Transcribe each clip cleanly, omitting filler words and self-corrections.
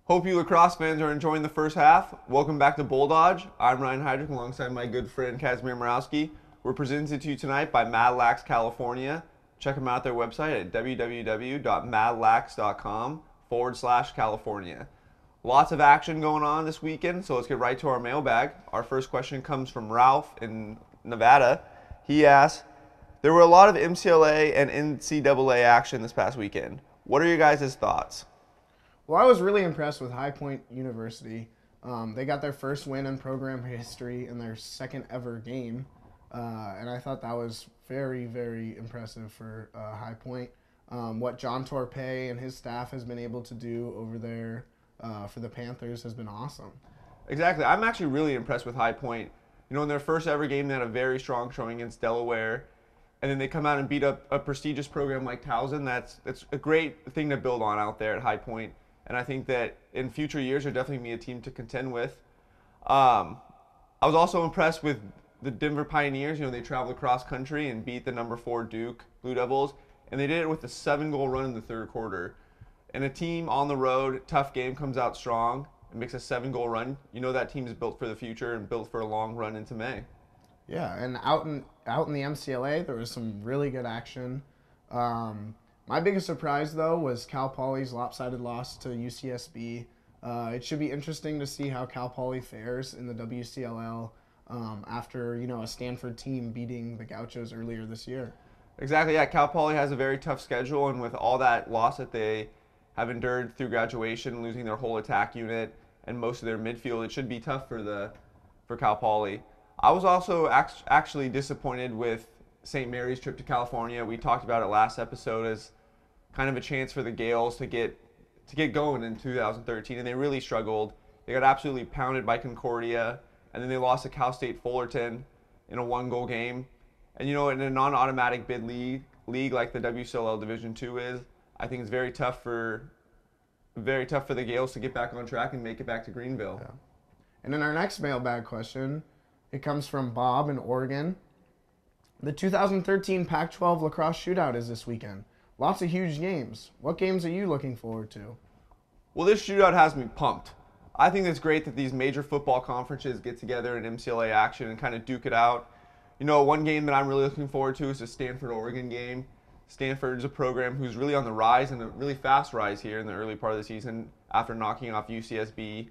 Hope you lacrosse fans are enjoying the first half. Welcome back to BullDodge. I'm Ryan Heydrich alongside my good friend Kazimir Morawski. We're presented to you tonight by Mad Lax California. Check them out at their website at www.madlax.com/California. Lots of action going on this weekend, so let's get right to our mailbag. Our first question comes from Ralph in Nevada. He asks, there were a lot of MCLA and NCAA action this past weekend. What are your guys' thoughts? Well, I was really impressed with High Point University. They got their first win in program history in their second ever game, and I thought that was very, very impressive for High Point. What John Torpey and his staff has been able to do over there for the Panthers has been awesome. Exactly. I'm actually really impressed with High Point. You know, in their first ever game, they had a very strong showing against Delaware, and then they come out and beat up a prestigious program like Towson. That's a great thing to build on out there at High Point. And I think that in future years, they're definitely be a team to contend with. I was also impressed with the Denver Pioneers. You know, they traveled across country and beat the number 4 Duke Blue Devils, and they did it with a 7-goal run in the third quarter. And a team on the road, tough game, comes out strong and makes a 7-goal run. You know that team is built for the future and built for a long run into May. Yeah, and out in the MCLA, there was some really good action. My biggest surprise, though, was Cal Poly's lopsided loss to UCSB. It should be interesting to see how Cal Poly fares in the WCLL after, a Stanford team beating the Gauchos earlier this year. Exactly, yeah. Cal Poly has a very tough schedule, and with all that loss that they have endured through graduation, losing their whole attack unit and most of their midfield, it should be tough for Cal Poly. I was also actually disappointed with St. Mary's trip to California. We talked about it last episode as kind of a chance for the Gales to get going in 2013, and they really struggled. They got absolutely pounded by Concordia, and then they lost to Cal State Fullerton in a 1-goal game. And in a non-automatic bid league like the WCLL Division II is, I think it's very tough for the Gales to get back on track and make it back to Greenville. Yeah. And in our next mailbag question, it comes from Bob in Oregon. The 2013 Pac12 Lacrosse Shootout is this weekend. Lots of huge games. What games are you looking forward to? Well, this shootout has me pumped. I think it's great that these major football conferences get together in MCLA action and kind of duke it out. One game that I'm really looking forward to is the Stanford-Oregon game. Stanford's a program who's really on the rise and a really fast rise here in the early part of the season after knocking off UCSB.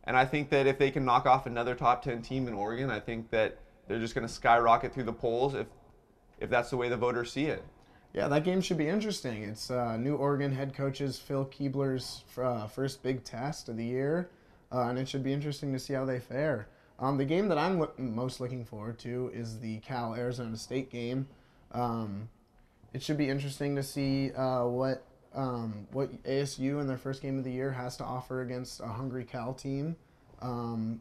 And I think that if they can knock off another top 10 team in Oregon, I think that they're just going to skyrocket through the polls if that's the way the voters see it. Yeah, that game should be interesting. It's new Oregon head coach's Phil Keebler's first big test of the year, and it should be interesting to see how they fare. The game that I'm most looking forward to is the Cal-Arizona State game. It should be interesting to see what ASU in their first game of the year has to offer against a hungry Cal team, and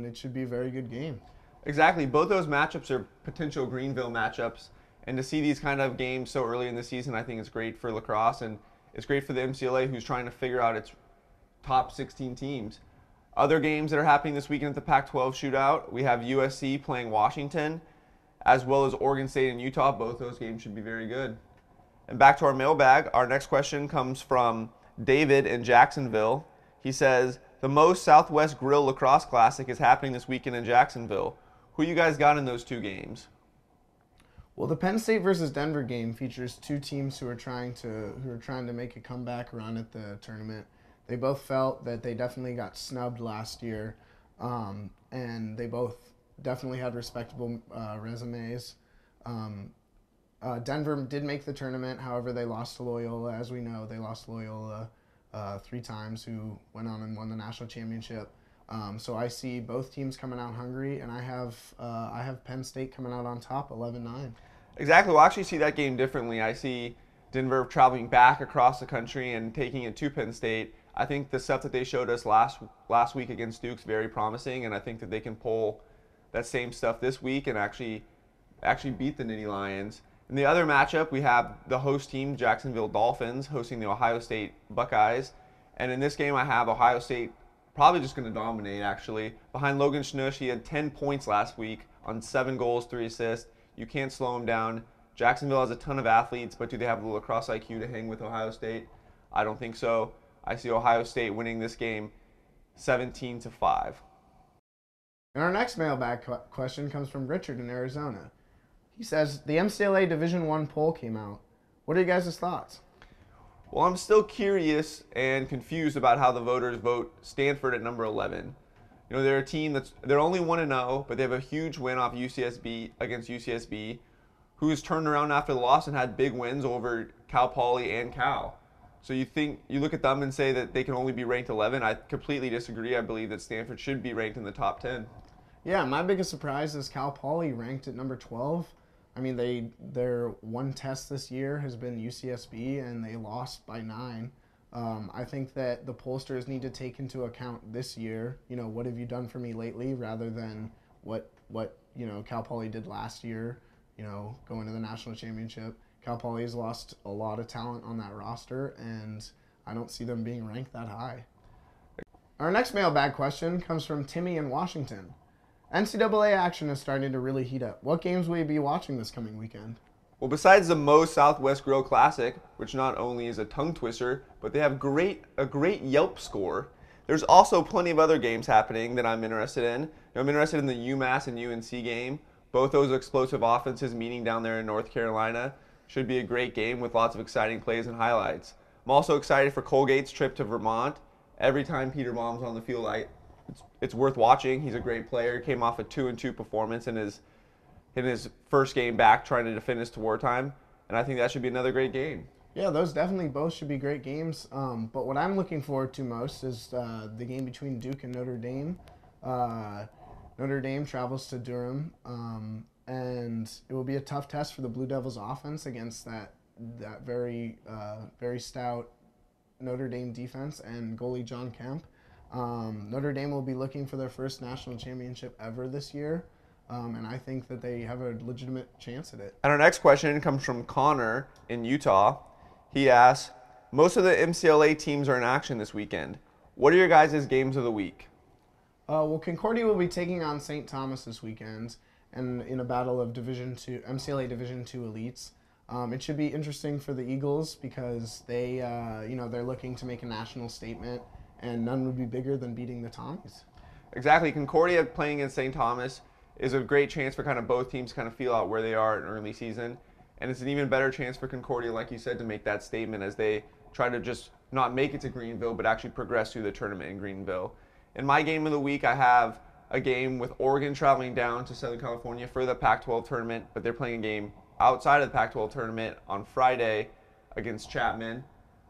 it should be a very good game. Exactly. Both those matchups are potential Greenville matchups. And to see these kind of games so early in the season, I think it's great for lacrosse, and it's great for the MCLA, who's trying to figure out its top 16 teams. Other games that are happening this weekend at the Pac12 Shootout, we have USC playing Washington, as well as Oregon State and Utah. Both those games should be very good. And back to our mailbag, our next question comes from David in Jacksonville. He says, the Moe's Southwest Grill Lacrosse Classic is happening this weekend in Jacksonville. Who you guys got in those two games? Well, the Penn State versus Denver game features two teams who are trying to make a comeback run at the tournament. They both felt that they definitely got snubbed last year, and they both definitely had respectable resumes. Denver did make the tournament, however, they lost to Loyola. As we know, they lost to Loyola 3 times, who went on and won the national championship. So I see both teams coming out hungry, and I have Penn State coming out on top, 11-9. Exactly. We'll actually see that game differently. I see Denver traveling back across the country and taking it to Penn State. I think the stuff that they showed us last week against Duke's very promising, and I think that they can pull that same stuff this week and actually beat the Nittany Lions. In the other matchup, we have the host team, Jacksonville Dolphins, hosting the Ohio State Buckeyes. And in this game, I have Ohio State probably just going to dominate, actually. Behind Logan Schnush, he had 10 points last week on 7 goals, 3 assists. You can't slow him down. Jacksonville has a ton of athletes, but do they have the lacrosse IQ to hang with Ohio State? I don't think so. I see Ohio State winning this game 17-5. And our next mailbag question comes from Richard in Arizona. He says, the MCLA Division I poll came out. What are you guys' thoughts? Well, I'm still curious and confused about how the voters vote Stanford at number 11. You know, they're a team they're only 1-0, but they have a huge win off UCSB against UCSB, who's turned around after the loss and had big wins over Cal Poly and Cal. So you look at them and say that they can only be ranked 11. I completely disagree. I believe that Stanford should be ranked in the top 10. Yeah, my biggest surprise is Cal Poly ranked at number 12. I mean, their one test this year has been UCSB, and they lost by 9. I think that the pollsters need to take into account this year, you know, what have you done for me lately, rather than what you know, Cal Poly did last year, you know, going to the national championship. Cal Poly has lost a lot of talent on that roster, and I don't see them being ranked that high. Our next mailbag question comes from Timmy in Washington. NCAA action is starting to really heat up. What games will you be watching this coming weekend? Well, besides the Moe's Southwest Grill Classic, which not only is a tongue twister, but they have a great Yelp score, there's also plenty of other games happening that I'm interested in. You know, I'm interested in the UMass and UNC game. Both those explosive offenses meeting down there in North Carolina. Should be a great game with lots of exciting plays and highlights. I'm also excited for Colgate's trip to Vermont. Every time Peter Baum's on the field, it's worth watching. He's a great player. Came off a 2-2 performance in his first game back, trying to defend his tour time, and I think that should be another great game. Yeah, those definitely both should be great games. But what I'm looking forward to most is the game between Duke and Notre Dame. Notre Dame travels to Durham, and it will be a tough test for the Blue Devils offense against that very stout Notre Dame defense and goalie John Kemp. Notre Dame will be looking for their first national championship ever this year, and I think that they have a legitimate chance at it. And our next question comes from Connor in Utah. He asks, most of the MCLA teams are in action this weekend. What are your guys' games of the week? Well, Concordia will be taking on St. Thomas this weekend, and in a battle of MCLA Division II elites. It should be interesting for the Eagles because they're looking to make a national statement, and none would be bigger than beating the Tommies. Exactly. Concordia playing against St. Thomas is a great chance for kind of both teams to kind of feel out where they are in early season. And it's an even better chance for Concordia, like you said, to make that statement as they try to just not make it to Greenville, but actually progress through the tournament in Greenville. In my game of the week, I have a game with Oregon traveling down to Southern California for the Pac12 tournament, but they're playing a game outside of the Pac12 tournament on Friday against Chapman.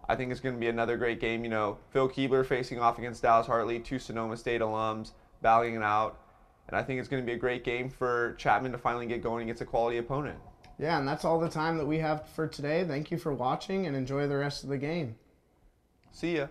I think it's going to be another great game. You know, Phil Keebler facing off against Dallas Hartley, 2 Sonoma State alums, battling it out. And I think it's going to be a great game for Chapman to finally get going against a quality opponent. Yeah, and that's all the time that we have for today. Thank you for watching, and enjoy the rest of the game. See ya.